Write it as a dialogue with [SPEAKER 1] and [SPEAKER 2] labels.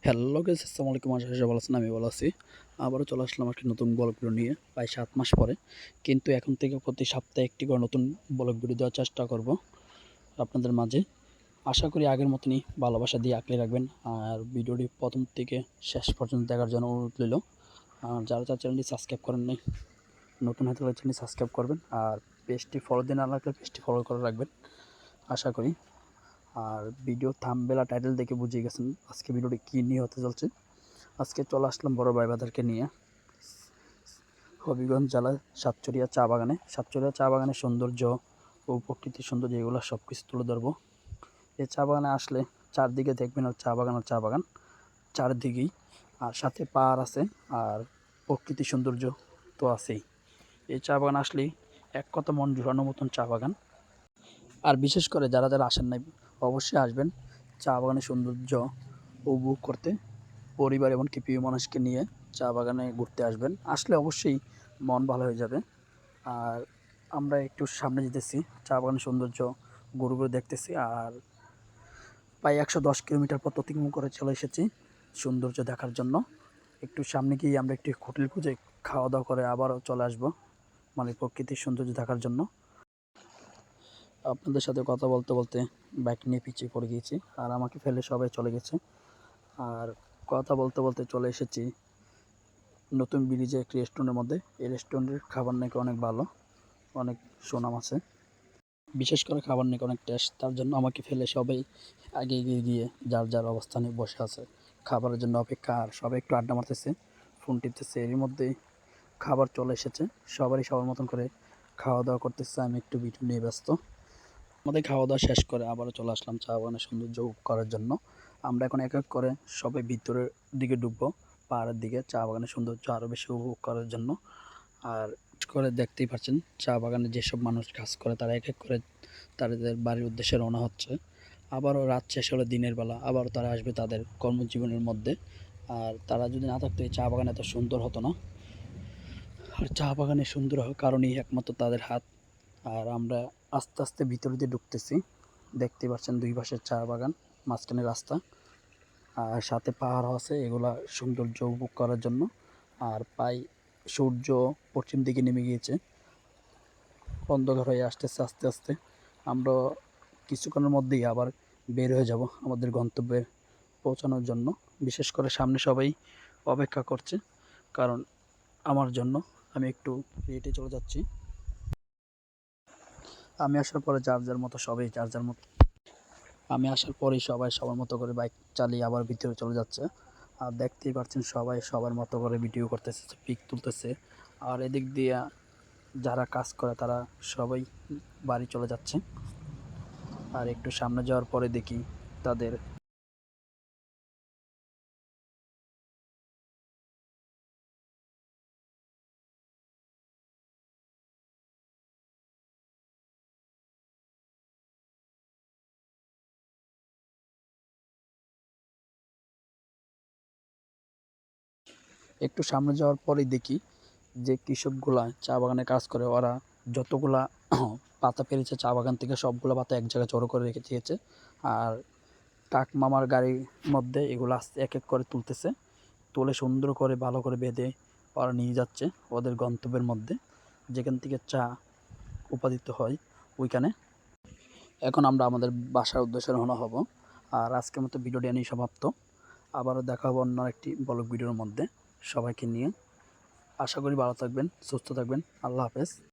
[SPEAKER 1] Hello guys, আসসালামু আলাইকুম। আশা করি সবাই ভালো আছেন। আমি ভালো আছি। আবারও চলে আসলাম একটি নতুন ব্লগ ভিডিও নিয়ে প্রায় ৭ মাস পরে। কিন্তু এখন থেকে প্রতি সপ্তাহে একটি করে নতুন ব্লগ ভিডিও দেওয়ার চেষ্টা করব আপনাদের মাঝে। আশা করি আগের মতনই ভালোবাসা দিয়ে আঁকড়ে রাখবেন। আর ভিডিওটি প্রথম থেকে শেষ পর্যন্ত দেখার জন্য অনুরোধ রইল। আর যারা চ্যানেলটি সাবস্ক্রাইব করেন নাই, নতুন হতে হলে চ্যানেলটি সাবস্ক্রাইব করবেন। আর পেজটি ফলো দিয়ে না রাখলে পেজটি ফলো করে রাখবেন আশা করি। আর ভিডিও থাম্বনেল আর টাইটেল দেখে বুঝিয়ে গেছেন আজকে ভিডিওটি কী নিয়ে হতে চলছে। আজকে চলে আসলাম বড় ভাই বাজারকে নিয়ে হবিগঞ্জ জেলার সাতচরিয়া চা বাগানে। সাতচরিয়া চা বাগানের সৌন্দর্য ও প্রকৃতির সৌন্দর্য এগুলো সব কিছু তুলে ধরবো। এই চা বাগানে আসলে চারদিকে দেখবেন আর চা বাগান আর চা বাগান চারদিকেই, আর সাথে পাহাড় আছে আর প্রকৃতির সৌন্দর্য তো আছেই। এই চা বাগান আসলেই এক কথা মন জুড়ানোর মতন চা বাগান। আর বিশেষ করে যারা যারা আসেন নাই অবশ্যই আসবেন চা বাগানের সৌন্দর্য উপভোগ করতে। পরিবার এমনকি প্রিয় মানুষকে নিয়ে চা বাগানে ঘুরতে আসবেন। আসলে অবশ্যই মন ভালো হয়ে যাবে। আর আমরা একটু সামনে যেতেছি, চা বাগানের সৌন্দর্য ঘুরে ঘুরে দেখতেছি। আর প্রায় ১১০ কিলোমিটার পথ অতিক্রম করে চলে এসেছি সৌন্দর্য দেখার জন্য। একটু সামনে গিয়ে আমরা একটি হোটেল খুঁজে খাওয়া দাওয়া করে আবারও চলে আসবো, মানে প্রকৃতির সৌন্দর্য দেখার জন্য। আপনাদের সাথে কথা বলতে বলতে বাইক নিয়ে পিছিয়ে পড়ে গিয়েছি, আর আমাকে ফেলে সবাই চলে গেছে। আর কথা বলতে বলতে চলে এসেছি নতুন ব্রিজে একটি রেস্টুরেন্টের মধ্যে। এই রেস্টুরেন্টের খাবার নাকি অনেক ভালো, অনেক সুনাম আছে। বিশেষ করে খাবার নাকি অনেক টেস্ট, তার জন্য আমাকে ফেলে সবাই আগে এগিয়ে গিয়ে যার যার অবস্থানে বসে আছে খাবারের জন্য অপেক্ষা। আর সবাই একটু আড্ডা মারতেছে, ফোন টিপতেছে। এরই মধ্যেই খাবার চলে এসেছে, সবারই সবার মতন করে খাওয়া দাওয়া করতেছে। আমি একটু ভিডিও নিয়ে ব্যস্ত। আমাদের খাওয়া দাওয়া শেষ করে আবারও চলে আসলাম চা বাগানের সৌন্দর্য উপভোগ করার জন্য। আমরা এখন এক এক করে সবাই ভিতরের দিকে ঢুকবো, পাহাড়ের দিকে চা বাগানের সৌন্দর্য আরও বেশি উপভোগ করার জন্য। আর করে দেখতেই পাচ্ছেন চা বাগানে যেসব মানুষ কাজ করে তারা এক এক করে তাদের বাড়ির উদ্দেশ্যে রওনা হচ্ছে। আবারও রাত শেষ হলে দিনের বেলা আবারও তারা আসবে তাদের কর্মজীবনের মধ্যে। আর তারা যদি না থাকতো এই চা বাগান এত সুন্দর হতো না। আর চা বাগানের সুন্দর হওয়ার কারণেই একমাত্র তাদের হাত। আর আমরা আস্তে আস্তে ভিতর দিয়ে ঢুকতেছি, দেখতে পাচ্ছেন দুই পাশে চা বাগান, মাঝখানে রাস্তা আর সাথে পাহাড় আছে এগুলা সৌন্দর্য উপভোগ করার জন্য। আর প্রায় সূর্য পশ্চিম দিকে নেমে গিয়েছে, অন্ধকার হয়ে আসতেছে আস্তে আস্তে। আমরা কিছুক্ষণের মধ্যেই আবার বের হয়ে যাব আমাদের গন্তব্যে পৌঁছানোর জন্য। বিশেষ করে সামনে সবাই অপেক্ষা করছে কারণ আমার জন্য। আমি একটু হেঁটে চলে যাচ্ছি। আমি আসার পরে যার যার মতো সবাই যার যার মতো আমি আসার পরেই সবাই সবার মতো করে বাইক চালিয়ে আবার ভিতরে চলে যাচ্ছে। আর দেখতেই পাচ্ছেন সবাই সবার মতো করে ভিডিও করতেছে, পিক তুলতেছে। আর এদিক দিয়ে যারা কাজ করে তারা সবাই বাড়ি চলে যাচ্ছে। আর একটু সামনে যাওয়ার পরে দেখি তাদের একটু সামনে যাওয়ার পরেই দেখি যে কৃষকগুলা চা বাগানে কাজ করে ওরা যতগুলা পাতা পেরেছে চা বাগান থেকে সবগুলো পাতা এক জায়গায় জড়ো করে রেখে দিয়েছে। আর কাক মামার গাড়ির মধ্যে এগুলো আস্তে এক এক করে তুলতেছে, তুলে সুন্দর করে ভালো করে বেঁধে ওরা নিয়ে যাচ্ছে ওদের গন্তব্যের মধ্যে, যেখান থেকে চা উৎপাদিত হয় ওইখানে। এখন আমরা আমাদের বাসার উদ্দেশ্যে রওনা হব। আর আজকের মতো ভিডিওটি এনেই সমাপ্ত। আবারও দেখা হবো অন্য একটি ব্লগ ভিডিওর মধ্যে সবাইকে নিয়ে। আশা করি ভালো থাকবেন, সুস্থ থাকবেন। আল্লাহ হাফেজ।